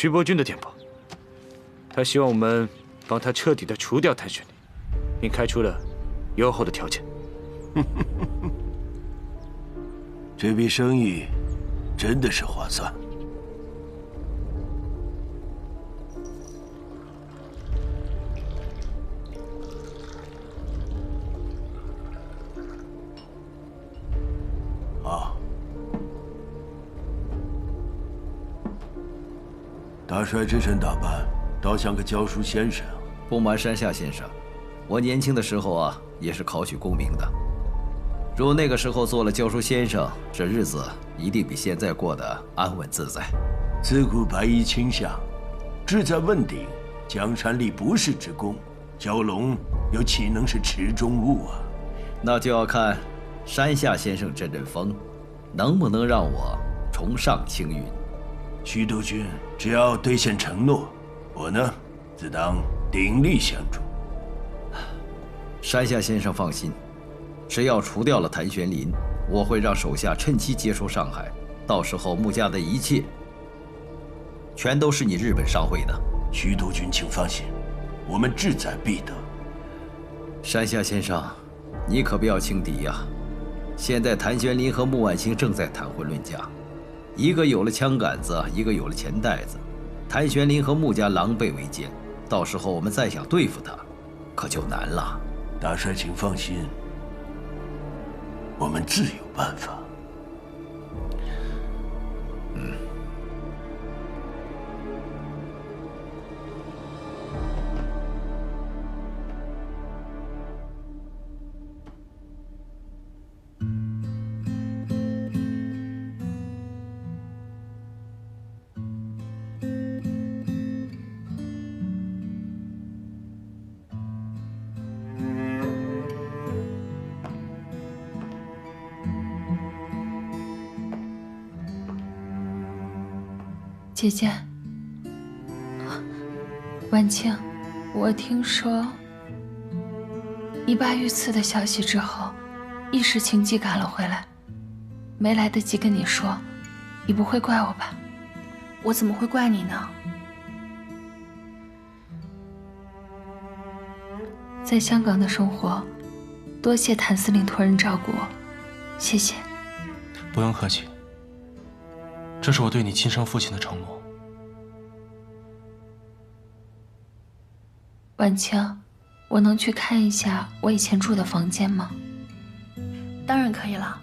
徐伯君的电报，他希望我们帮他彻底的除掉谭玄龄，并开出了优厚的条件。这笔生意真的是划算。啊，大帅这身打扮，倒像个教书先生。不瞒山下先生，我年轻的时候啊，也是考取功名的。如那个时候做了教书先生，这日子一定比现在过得安稳自在。自古白衣卿相，志在问鼎，江山立不世之功，蛟龙又岂能是池中物啊？那就要看山下先生这阵风，能不能让我重上青云。徐督军只要兑现承诺，我呢，自当鼎力相助。山下先生放心，只要除掉了谭玄林，我会让手下趁机接收上海，到时候穆家的一切，全都是你日本商会的。徐督军请放心，我们志在必得。山下先生，你可不要轻敌呀！现在谭玄林和穆婉清正在谈婚论嫁，一个有了枪杆子，一个有了钱袋子，谭玄林和穆家狼狈为奸，到时候我们再想对付他，可就难了。大帅请放心，我们自有办法。姐姐，婉清，我听说你爸遇刺的消息之后，一时情急赶了回来，没来得及跟你说，你不会怪我吧？我怎么会怪你呢？在香港的生活，多谢谭司令托人照顾我，谢谢。不用客气，这是我对你亲生父亲的承诺。婉清，我能去看一下我以前住的房间吗？当然可以了。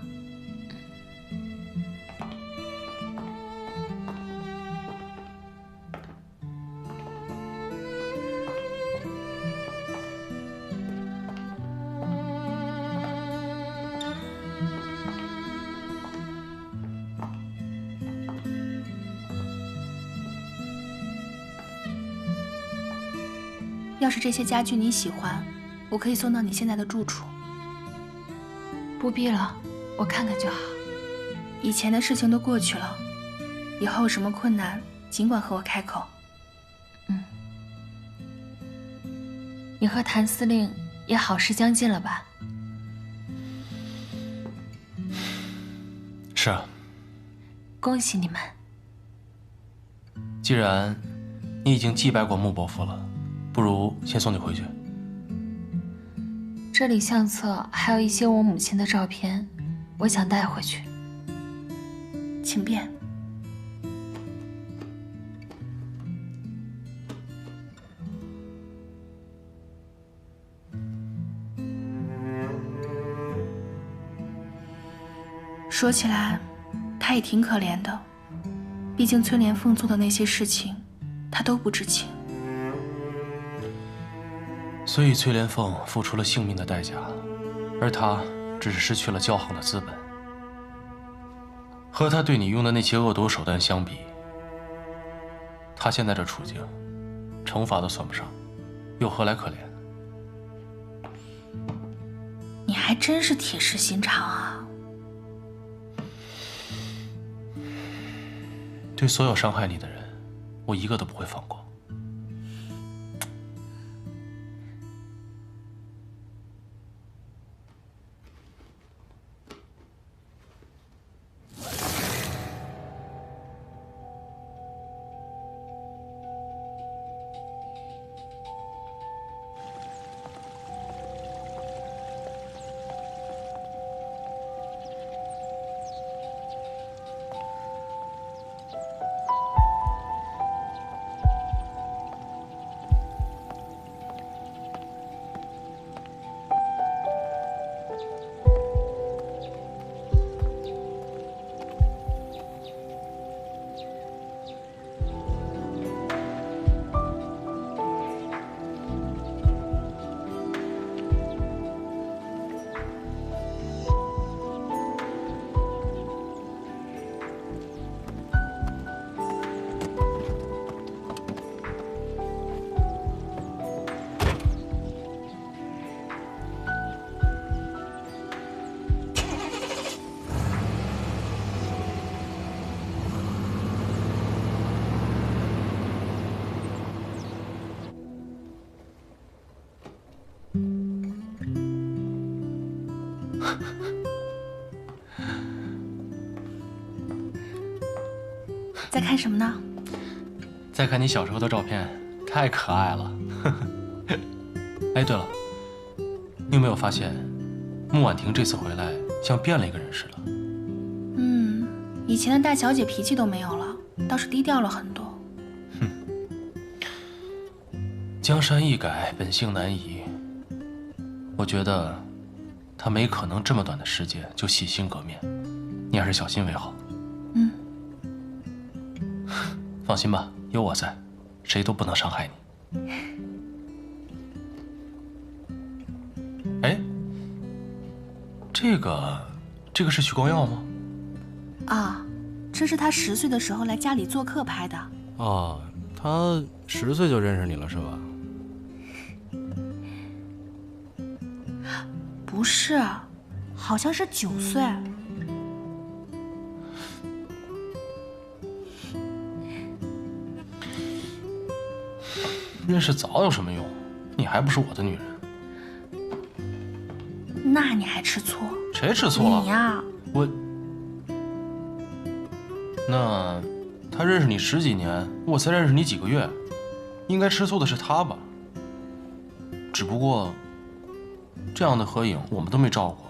要是这些家具你喜欢，我可以送到你现在的住处。不必了，我看看就好。以前的事情都过去了，以后有什么困难尽管和我开口。你和谭司令也好事将近了吧？是啊。恭喜你们。既然你已经祭拜过穆伯父了，不如先送你回去。这里相册还有一些我母亲的照片，我想带回去。请便。说起来，他也挺可怜的，毕竟崔莲凤做的那些事情，他都不知情。所以崔莲凤付出了性命的代价，而他只是失去了交行的资本。和他对你用的那些恶毒手段相比，他现在这处境，惩罚都算不上，又何来可怜？你还真是铁石心肠啊！对所有伤害你的人，我一个都不会放过。在看什么呢？再看你小时候的照片，太可爱了。哎，对了，你有没有发现，穆婉婷这次回来像变了一个人似的？以前的大小姐脾气都没有了，倒是低调了很多。江山易改，本性难移。我觉得她没可能这么短的时间就洗心革面，你还是小心为好。放心吧，有我在，谁都不能伤害你。哎，这个是许光耀吗？啊，这是他10岁的时候来家里做客拍的。哦，他10岁就认识你了是吧？不是，好像是9岁。认识早有什么用？你还不是我的女人。那你还吃醋？谁吃醋了？你呀，我。那他认识你10几年，我才认识你几个月，应该吃醋的是他吧？只不过这样的合影我们都没照过。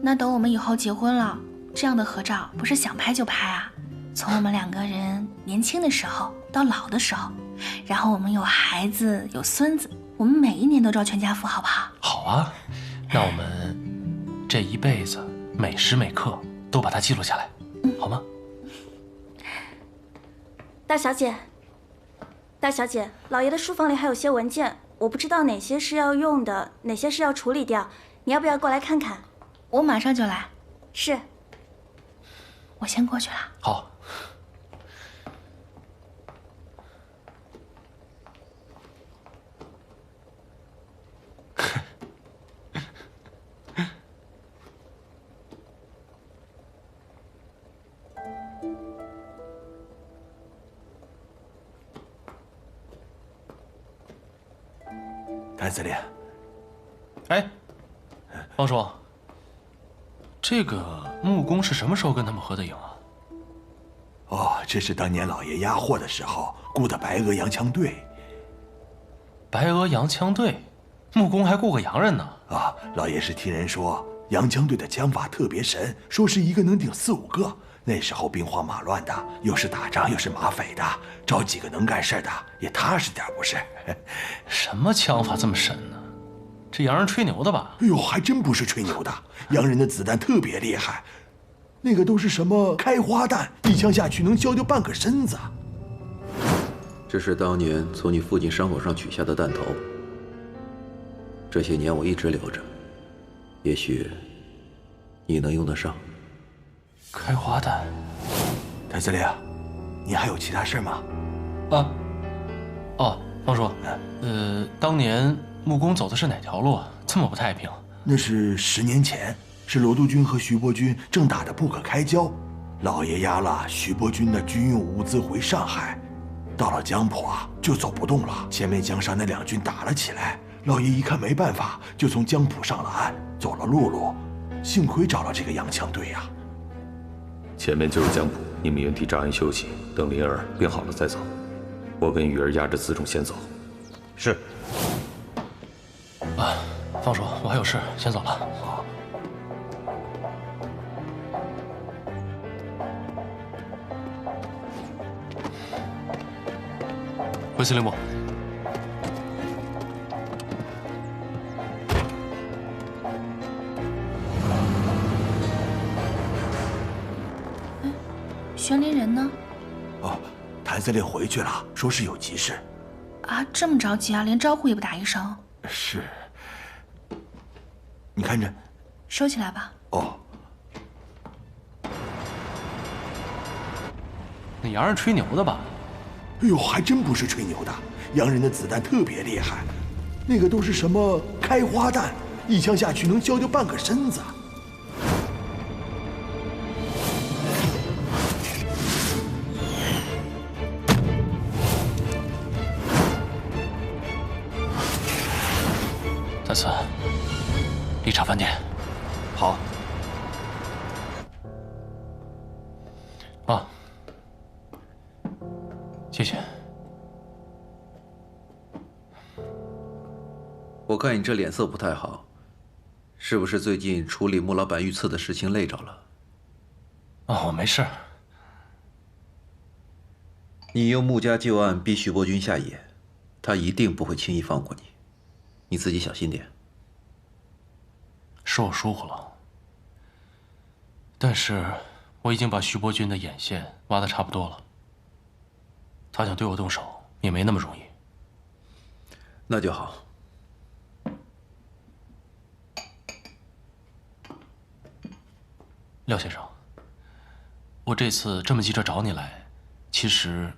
那等我们以后结婚了，这样的合照不是想拍就拍啊？从我们2个人年轻的时候到老的时候，然后我们有孩子有孙子，我们每一年都照全家福，好不好？好啊，那我们这一辈子每时每刻都把它记录下来，好吗？大小姐，大小姐，老爷的书房里还有些文件，我不知道哪些是要用的，哪些是要处理掉，你要不要过来看看？我马上就来。是。我先过去了。好。谭司令，哎，方叔，这个木工是什么时候跟他们合的影啊？哦，这是当年老爷押货的时候雇的白鹅洋枪队。白鹅洋枪队，木工还雇个洋人呢？啊，老爷是听人说洋枪队的枪法特别神，说是一个能顶4、5个。那时候兵荒马乱的，又是打仗又是马匪的，找几个能干事的也踏实点不是？什么枪法这么神呢？这洋人吹牛的吧？哎呦，还真不是吹牛的，洋人的子弹特别厉害，那个都是什么开花弹，一枪下去能削掉半个身子。这是当年从你父亲伤口上取下的弹头，这些年我一直留着，也许你能用得上。开花弹。谭司令，你还有其他事吗？啊，哦，方叔，当年木工走的是哪条路？这么不太平。那是10年前，是罗督军和徐伯钧正打得不可开交，老爷押了徐伯钧的军用物资回上海，到了江浦啊就走不动了。前面江上那2军打了起来，老爷一看没办法，就从江浦上了岸，走了陆路。幸亏找了这个洋枪队呀。前面就是江浦，你们原地扎营休息，等灵儿病好了再走。我跟雨儿押着辎重先走。是。啊，方叔，我还有事，先走了。回司令部。玄灵人呢？哦，谭司令回去了，说是有急事。啊，这么着急啊，连招呼也不打一声。是。你看着。收起来吧。哦。那洋人吹牛的吧？哎呦，还真不是吹牛的，洋人的子弹特别厉害，那个都是什么开花弹，一枪下去能削掉半个身子。再次，丽茶饭店。好。啊，我看你这脸色不太好，是不是最近处理穆老板遇刺的事情累着了？哦，我没事。你用穆家旧案逼徐伯钧下野，他一定不会轻易放过你，你自己小心点。是我疏忽了，但是我已经把徐伯钧的眼线挖得差不多了，他想对我动手也没那么容易。那就好。廖先生，我这次这么急着找你来，其实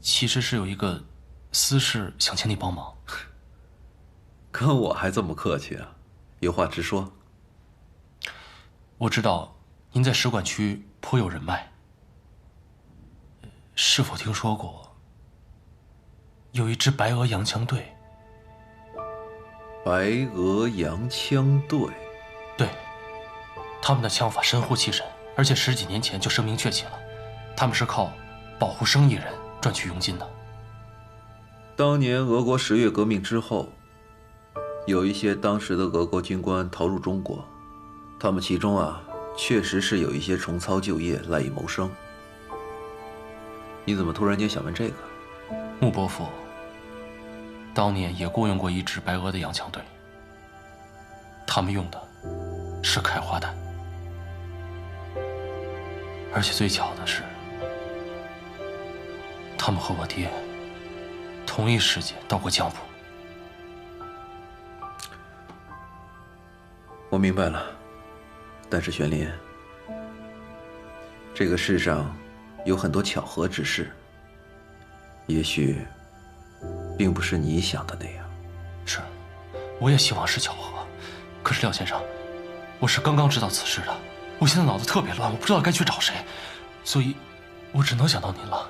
是有一个私事想请你帮忙。跟我还这么客气啊？有话直说。我知道您在使馆区颇有人脉，是否听说过有一支白俄洋枪队？白俄洋枪队？对，他们的枪法神乎其神，而且10几年前就声名鹊起了。他们是靠保护生意人赚取佣金的。当年俄国10月革命之后，有一些当时的俄国军官逃入中国，他们其中确实是有一些重操旧业，赖以谋生。你怎么突然间想问这个？穆伯父当年也雇佣过一支白俄的洋枪队，他们用的是开花弹，而且最巧的是，他们和我爹同一时间到过江浦。我明白了，但是玄林，这个世上有很多巧合之事，也许并不是你想的那样。是，我也希望是巧合。可是廖先生，我是刚刚知道此事的，我现在脑子特别乱，我不知道该去找谁，所以，我只能想到您了。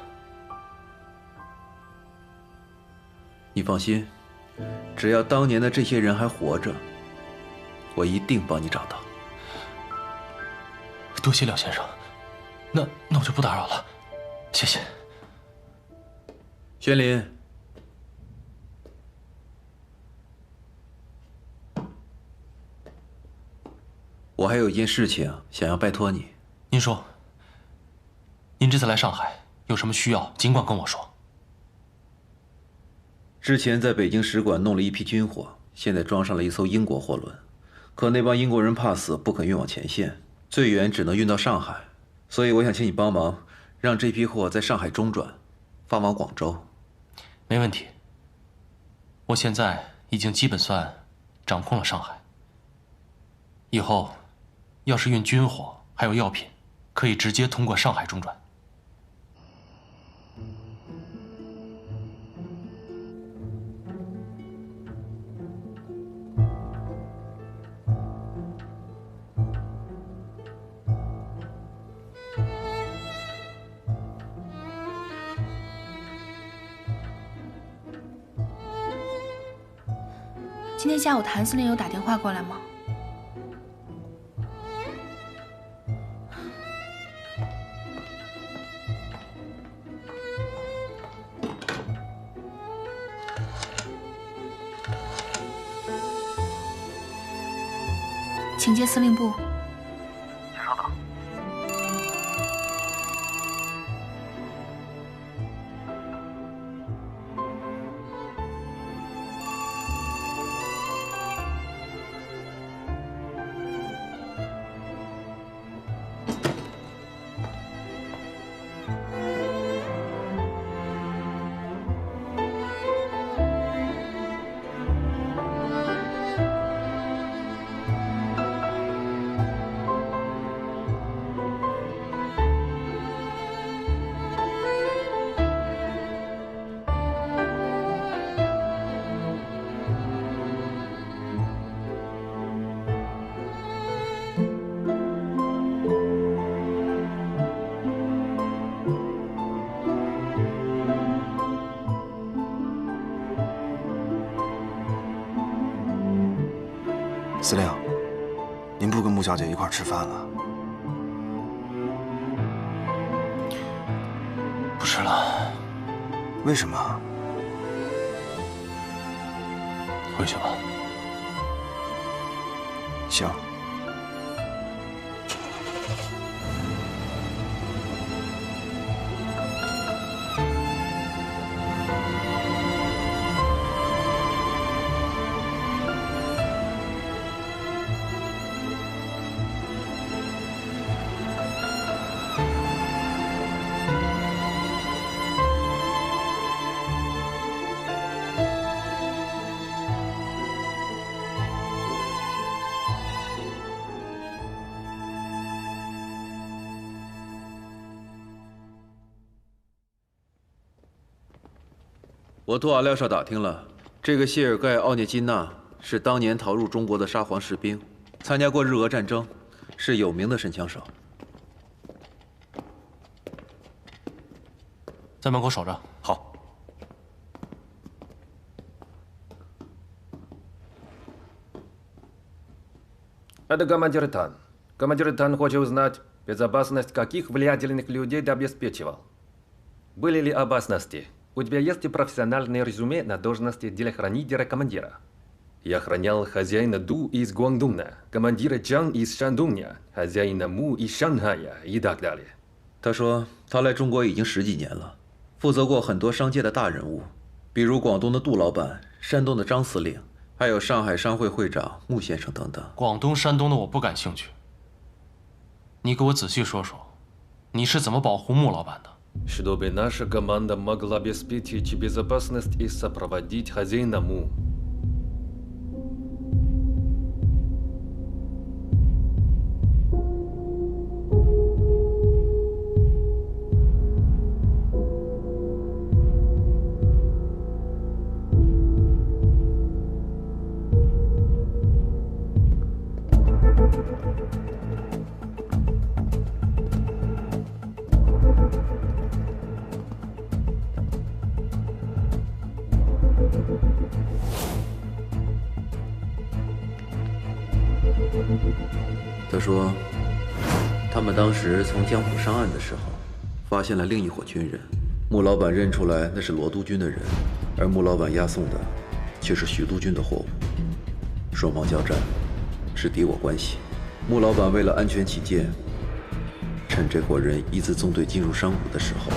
你放心，只要当年的这些人还活着，我一定帮你找到。多谢廖先生，那我就不打扰了，谢谢。玄林，我还有一件事情想要拜托你。您说。您这次来上海有什么需要，尽管跟我说。之前在北京使馆弄了一批军火，现在装上了一艘英国货轮，可那帮英国人怕死，不肯运往前线，最远只能运到上海。所以我想请你帮忙，让这批货在上海中转，发往广州。没问题。我现在已经基本算掌控了上海。以后，要是运军火还有药品，可以直接通过上海中转。今天下午谭司令有打电话过来吗？请接司令部。请稍等。司令，您不跟穆小姐一块儿吃饭了？不吃了。为什么？回去吧。行。我托阿廖沙打听了，这个谢尔盖·奥涅金娜是当年逃入中国的沙皇士兵，参加过日俄战争，是有名的神枪手。在门口守着。好。Это командир Тан. Командир Тан хочет узнать, безопасность каких влиятельных людей ты обеспечивал. Были ли опасности? У тебя есть профессиональное резюме на должности телохранителя командира. Я охранял хозяина Ду из Гуандуна, командира Чан из Шандуня, хозяина Му из Шанхая и так далее. 他说他来中国已经10几年了，负责过很多商界的大人物，比如广东的杜老板、山东的张司令，还有上海商会会长穆先生等等。广东、山东的我不感兴趣。你给我仔细说说，你是怎么保护穆老板的？ Чтобы наша команда могла обеспечить безопасность и сопроводить хозяина Му.他说，他们当时从江浦上岸的时候，发现了另一伙军人。穆老板认出来那是罗督军的人，而穆老板押送的却是许督军的货物。双方交战，是敌我关系。穆老板为了安全起见，趁这伙人一字纵队进入山谷的时候，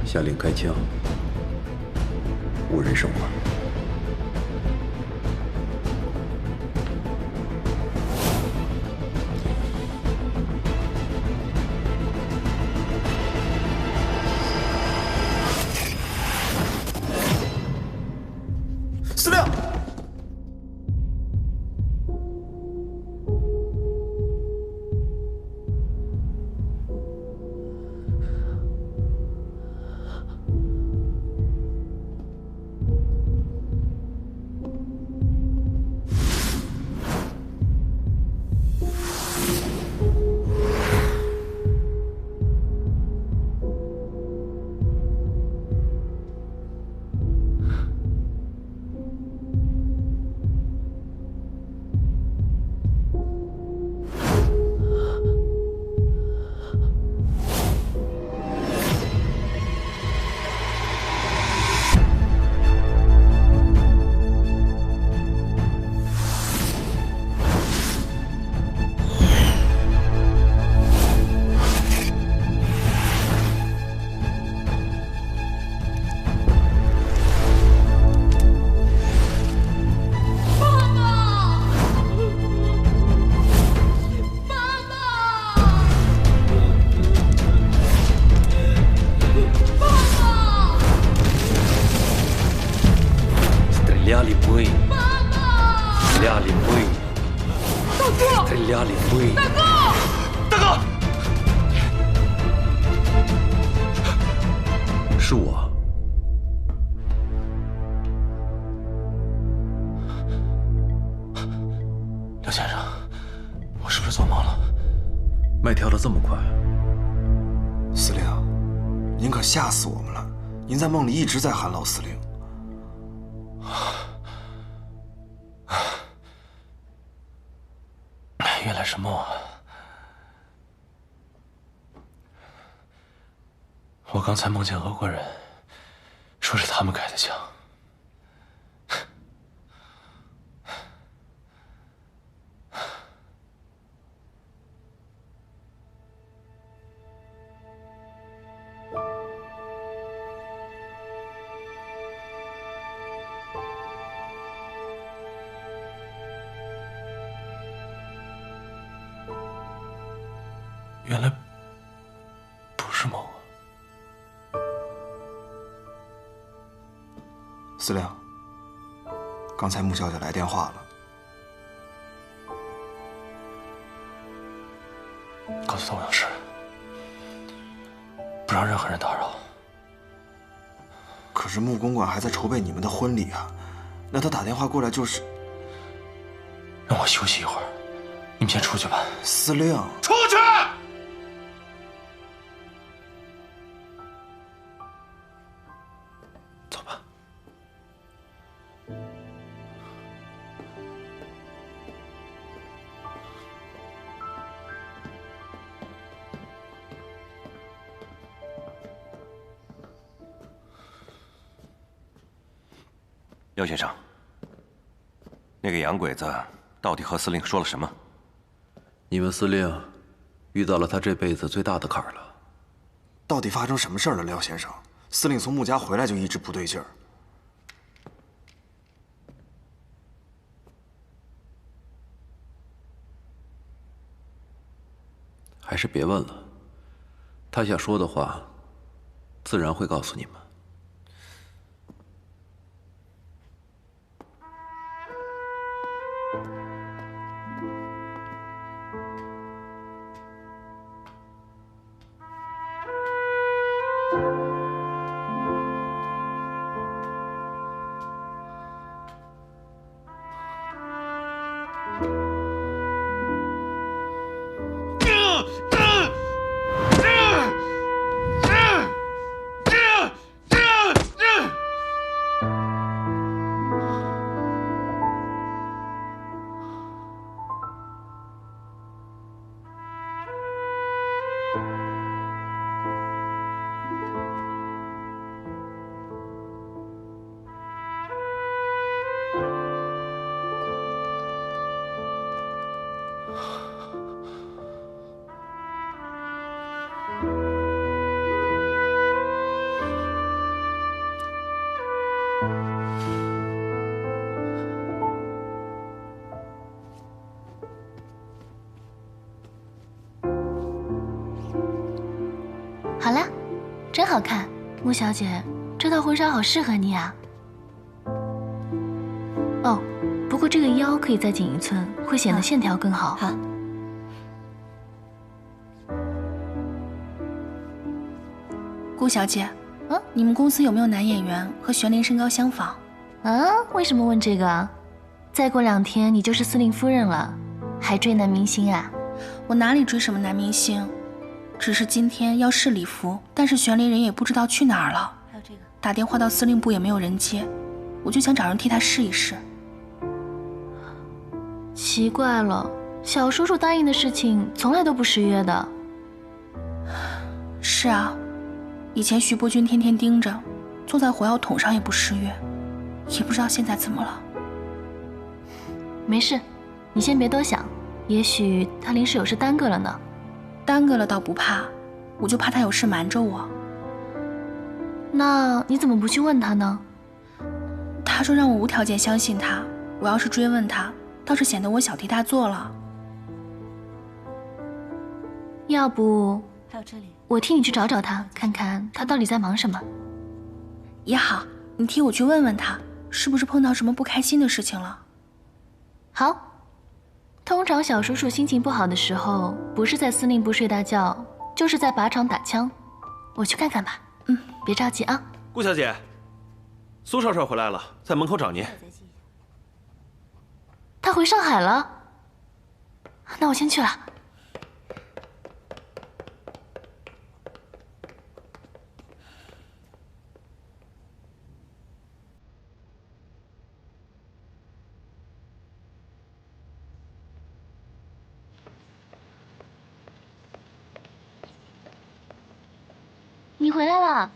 下令开枪，无人生还。 司令，Стреляли мы. Стреляли мы. Стреляли мы. 大哥，是我。刘先生，我是不是做梦了？脉跳得这么快，司令，您可吓死我们了！您在梦里一直在喊老司令。 原来是梦啊！我我刚才梦见俄国人，说是他们开的枪。原来不是梦啊！司令，刚才穆小姐来电话了，告诉她我有事，不让任何人打扰。可是穆公馆还在筹备你们的婚礼啊，那他打电话过来就是……让我休息一会儿，你们先出去吧。司令，出去！走吧。廖先生，那个洋鬼子到底和司令说了什么？你们司令遇到了他这辈子最大的坎儿了。到底发生什么事儿了，廖先生？司令从穆家回来就一直不对劲儿。还是别问了，他想说的话，自然会告诉你们。好了，真好看，穆小姐，这套婚纱好适合你啊。哦，不过这个腰可以再紧1寸，会显得线条更好。好。顾小姐，你们公司有没有男演员和玄灵身高相仿？啊？为什么问这个啊？再过2天你就是司令夫人了，还追男明星啊？我哪里追什么男明星？只是今天要试礼服，但是玄灵人也不知道去哪儿了。还有这个，打电话到司令部也没有人接，我就想找人替他试一试。奇怪了，小叔叔答应的事情从来都不失约的。是啊，以前徐伯君天天盯着，坐在火药桶上也不失约，也不知道现在怎么了。没事，你先别多想，也许他临时有事耽搁了呢。耽搁了倒不怕，我就怕他有事瞒着我。那你怎么不去问他呢？他说让我无条件相信他，我要是追问他，倒是显得我小题大做了。要不，还有这里，我替你去找找他，看看他到底在忙什么。也好，你替我去问问他，是不是碰到什么不开心的事情了？好。通常小叔叔心情不好的时候，不是在司令部睡大觉，就是在靶场打枪。我去看看吧。别着急啊。顾小姐，苏少帅回来了，在门口找您。他回上海了？那我先去了。你回来了。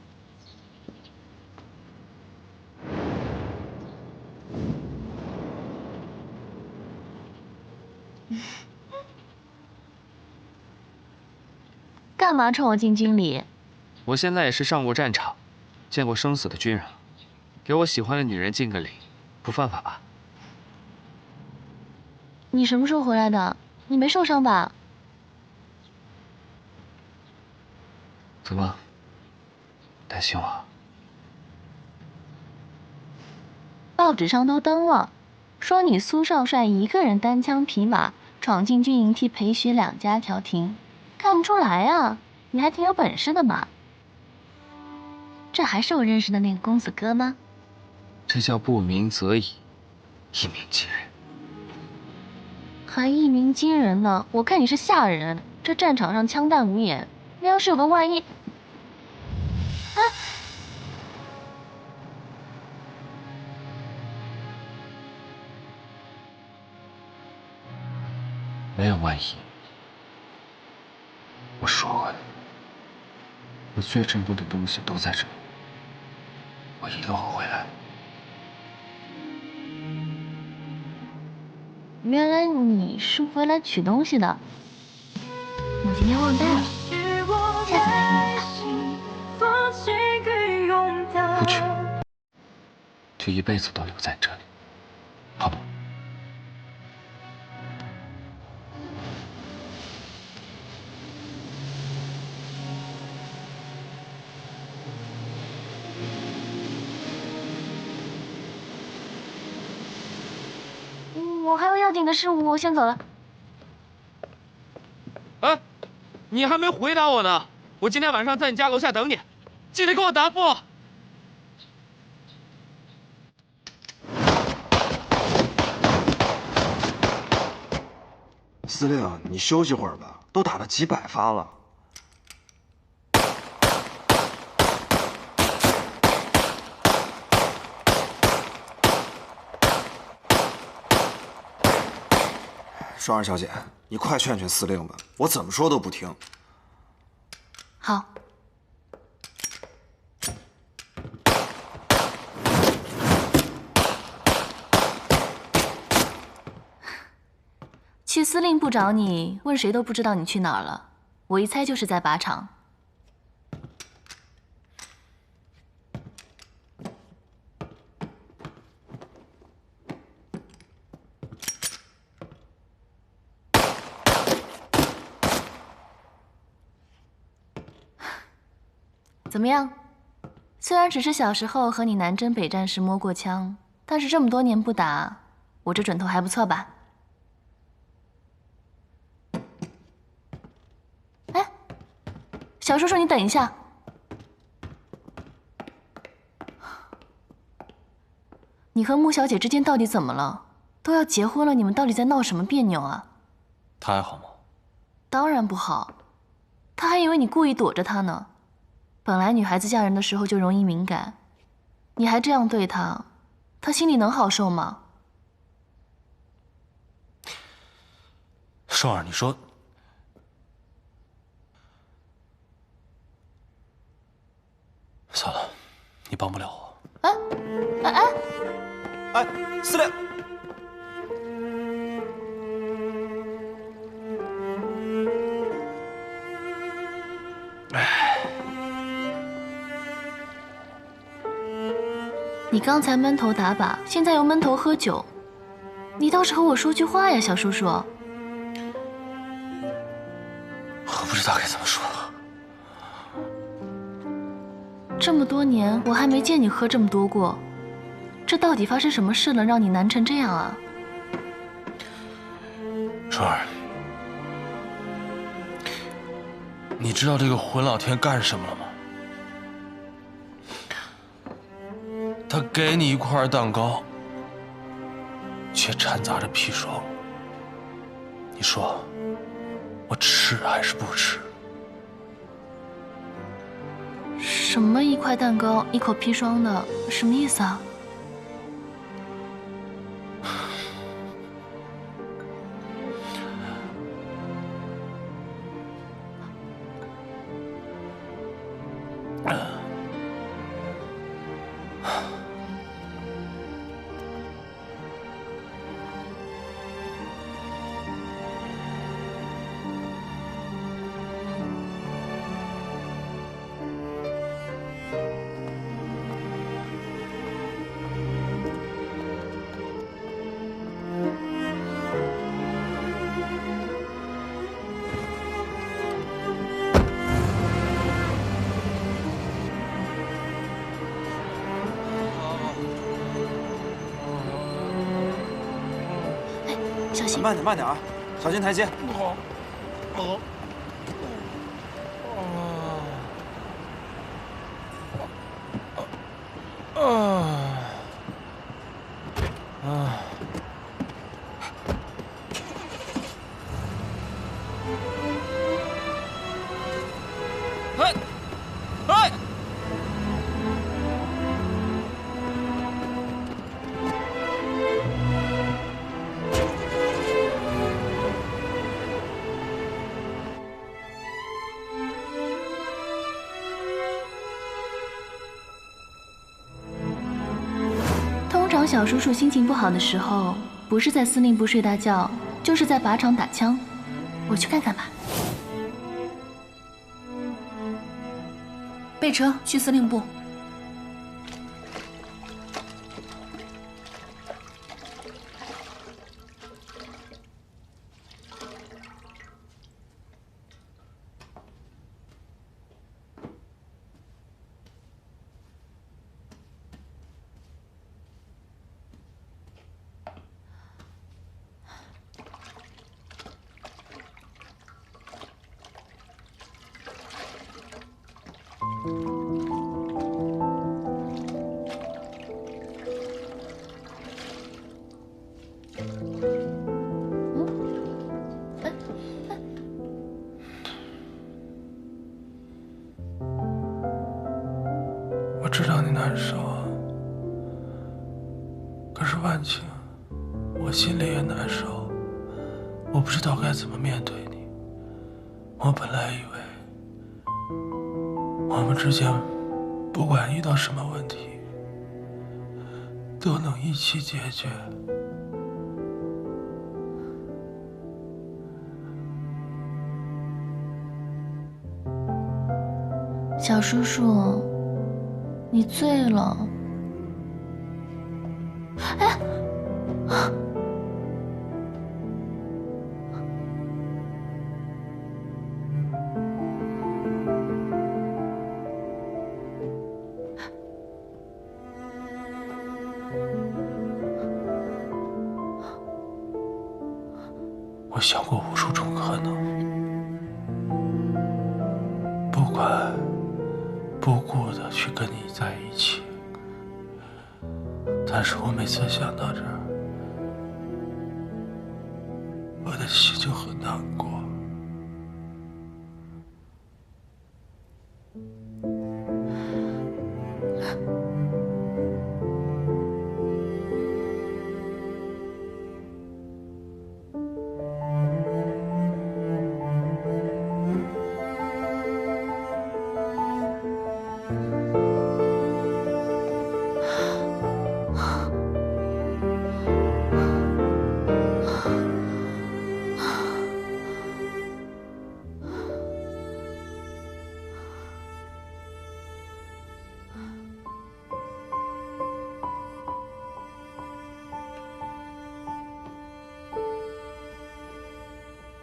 干嘛冲我敬军礼？我现在也是上过战场，见过生死的军人，给我喜欢的女人敬个礼，不犯法吧？你什么时候回来的？你没受伤吧？怎么？担心我？报纸上都登了，说你苏少帅一个人单枪匹马闯进军营替裴雪两家调停，看不出来啊，你还挺有本事的嘛。这还是我认识的那个公子哥吗？这叫不鸣则已，一鸣惊人。还一鸣惊人呢，我看你是吓人。这战场上枪弹无眼，那要是有个万一……啊！没有万一。我说过的，我最珍贵的东西都在这里，我一定会回来。原来你是回来取东西的，我今天忘带了，下次来给你。不去，就一辈子都留在这里，好不好？我还有要紧的事，我先走了。哎，你还没回答我呢。我今天晚上在你家楼下等你，记得给我答复。司令，你休息会儿吧，都打了几百发了。双儿小姐，你快劝劝司令吧，我怎么说都不听。好。去司令部找你，问谁都不知道你去哪儿了。我一猜就是在靶场。怎么样？虽然只是小时候和你南征北战时摸过枪，但是这么多年不打，我这准头还不错吧？哎，小叔叔，你等一下。你和穆小姐之间到底怎么了？都要结婚了，你们到底在闹什么别扭啊？她还好吗？当然不好，她还以为你故意躲着她呢。本来女孩子嫁人的时候就容易敏感，你还这样对她，她心里能好受吗？双儿，你说，算了，你帮不了我。哎，司令。你刚才闷头打靶，现在又闷头喝酒，你倒是和我说句话呀，小叔叔。我不知道该怎么说。这么多年，我还没见你喝这么多过，这到底发生什么事了，让你难成这样啊？双儿，你知道这个混老天干什么了吗？他给你一块蛋糕，却掺杂着砒霜。你说，我吃还是不吃？什么一块蛋糕一口砒霜的，什么意思啊？小心。慢点，慢点啊，小心台阶。好。通常小叔叔心情不好的时候，不是在司令部睡大觉，就是在靶场打枪。我去看看吧。备车去司令部。我知道你难受，可是万晴，我心里也难受，我不知道该怎么面对你。我本来以为我们之间不管遇到什么问题，都能一起解决。小叔叔，你醉了。哎，我想过无数种可能，不管不顾的去跟你在一起，但是我每次想到这儿，我的心就很难过。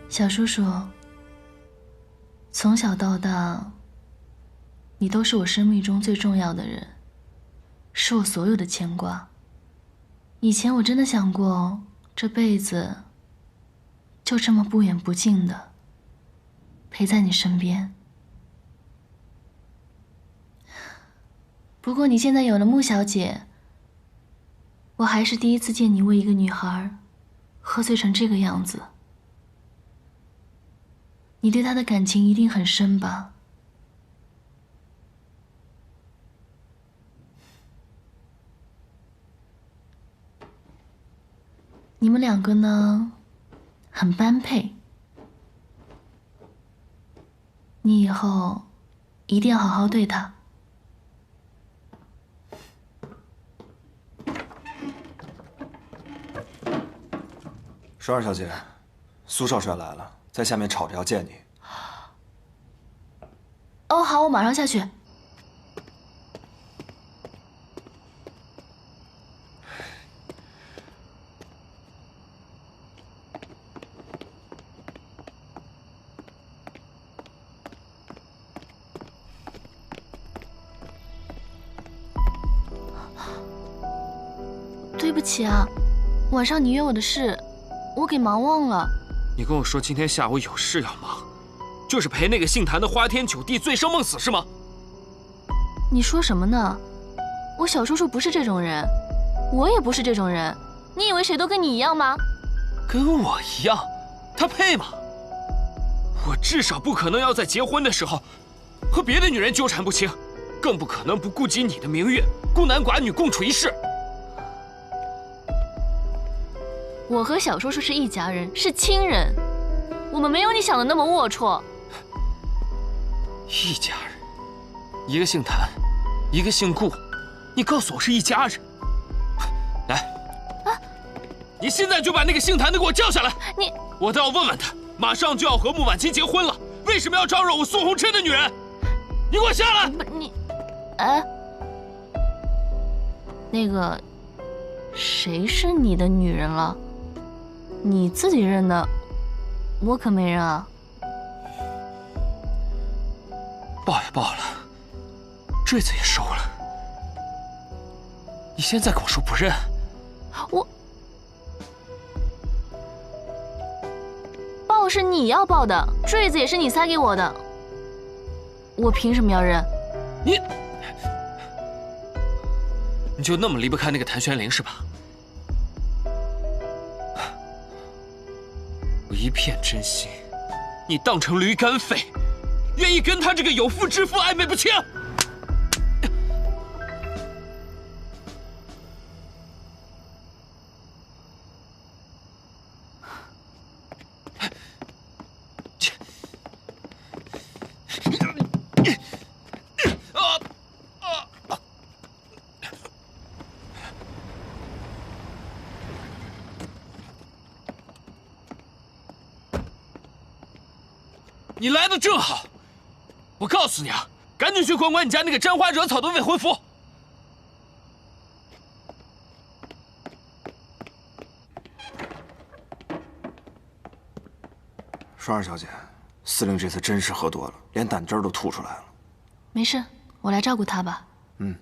小叔叔，从小到大，你都是我生命中最重要的人，是我所有的牵挂。以前我真的想过，这辈子就这么不远不近的陪在你身边。不过你现在有了穆小姐，我还是第一次见你为一个女孩喝醉成这个样子。你对她的感情一定很深吧？你们两个呢，很般配。你以后一定要好好对她。十二小姐，苏少帅来了，在下面吵着要见你。哦，好，我马上下去。对不起啊，晚上你约我的事，我给忙忘了。你跟我说今天下午有事要忙，就是陪那个姓谭的花天酒地、醉生梦死是吗？你说什么呢？我小叔叔不是这种人，我也不是这种人。你以为谁都跟你一样吗？跟我一样？他配吗？我至少不可能要在结婚的时候和别的女人纠缠不清，更不可能不顾及你的名誉，孤男寡女共处一室。我和小叔叔是一家人，是亲人，我们没有你想的那么龌龊。一家人，一个姓谭，一个姓顾，你告诉我是一家人。来，你现在就把那个姓谭的给我叫下来。我倒要问问他，马上就要和穆婉清结婚了，为什么要招惹我苏红琛的女人？你给我下来！那个，谁是你的女人了？你自己认的，我可没认啊。报也报了，坠子也收了，你现在跟我说不认？报是你要报的，坠子也是你塞给我的，我凭什么要认？你就那么离不开那个谭玄龄是吧？我一片真心，你当成驴肝肺，愿意跟他这个有妇之夫暧昧不清？你来的正好，我告诉你啊，赶紧去管管你家那个沾花惹草的未婚夫。双儿小姐，司令这次真是喝多了，连胆汁都吐出来了。没事，我来照顾他吧。嗯。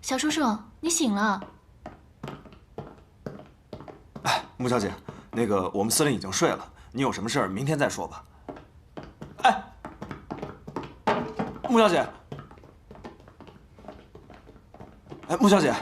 小叔叔，你醒了。哎，穆小姐，那个我们司令已经睡了，你有什么事儿明天再说吧。哎，穆小姐，哎，穆小姐。